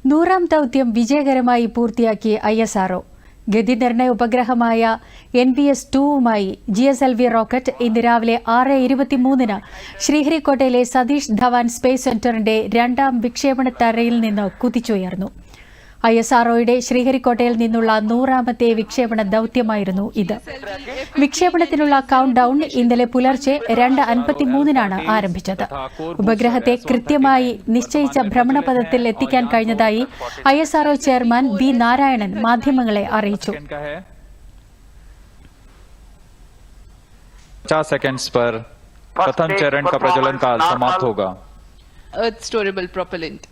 നൂറാം ദൗത്യം വിജയകരമായി പൂർത്തിയാക്കി ISRO. ഗതിനിർണയ ഉപഗ്രഹമായ NBS-2വുമായി GSLV റോക്കറ്റ് ഇന്ന് രാവിലെ 6:23 ശ്രീഹരിക്കോട്ടയിലെ സതീഷ് ധവാൻ സ്പേസ് സെന്ററിന്റെ രണ്ടാം വിക്ഷേപണ തറയിൽ നിന്ന് കുതിച്ചുയർന്നു. ISROയുടെ ശ്രീഹരിക്കോട്ടയിൽ നിന്നുള്ള 100ാമത്തെ വിക്ഷേപണ ദൗത്യമായിരുന്നു ഇത്. വിക്ഷേപണത്തിനുള്ള കൌണ്ട് ഡൌൺ ഇന്നലെ പുലർച്ചെ 2:53 ആരംഭിച്ചത്. ഉപഗ്രഹത്തെ കൃത്യമായി നിശ്ചയിച്ച ഭ്രമണപഥത്തിൽ എത്തിക്കാൻ കഴിഞ്ഞതായി ISRO ചെയർമാൻ B. നാരായണൻ മാധ്യമങ്ങളെ അറിയിച്ചു. 50 सेकंड्स पर प्रथम चरण का प्रज्वलन काल समाप्त होगा. Earth storable propellant.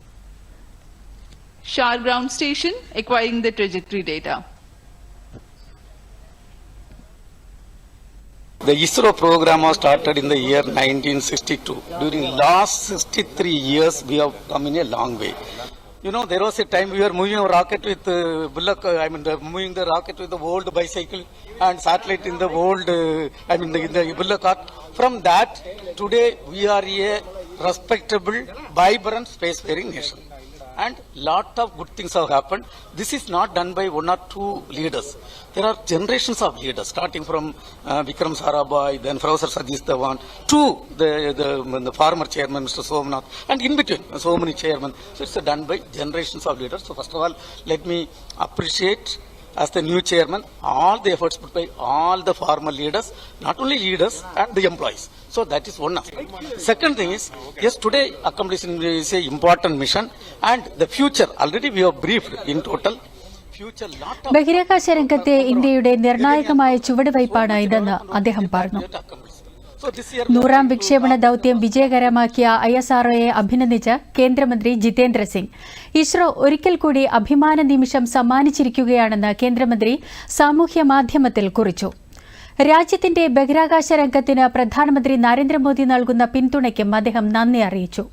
Shar ground station acquiring the trajectory data. The ISRO program was started in the year 1962. During last 63 years, we have come in a long way. You know, there was a time we were moving a rocket with bullock. Moving the rocket with the old bicycle and satellite in the old. In the bullock cart. From that, today we are a respectable, vibrant spacefaring nation. And lot of good things have happened. This is not done by one or two leaders. There are generations of leaders, starting from Vikram Sarabhai, then Professor Satish Dhawan, to the former chairman, Mr. Somnath, and in between, so many chairmen. So it's done by generations of leaders. So first of all, let me appreciate, as the new chairman, all the efforts put by all the former leaders, not only leaders and the employees. So that is one aspect. Second thing is, yes, today accomplishing is an important mission, and the future, already we have briefed in total. ബഹിരാകാശ രംഗത്തെ ഇന്ത്യയുടെ നിർണായകമായ ചുവടുവയ്പാണ് ഇതെന്ന് അദ്ദേഹം പറഞ്ഞു. 100ാം വിക്ഷേപണ ദൌത്യം വിജയകരമാക്കിയ ISROയെ അഭിനന്ദിച്ച് കേന്ദ്രമന്ത്രി ജിതേന്ദ്ര സിംഗ്. ഇസ്രോ ഒരിക്കൽ കൂടി അഭിമാന നിമിഷം സമ്മാനിച്ചിരിക്കുകയാണെന്ന് കേന്ദ്രമന്ത്രി സാമൂഹ്യ മാധ്യമത്തിൽ കുറിച്ചു. രാജ്യത്തിന്റെ ബഹിരാകാശ രംഗത്തിന് പ്രധാനമന്ത്രി നരേന്ദ്രമോദി നൽകുന്ന പിന്തുണയ്ക്കും അദ്ദേഹം നന്ദി അറിയിച്ചു.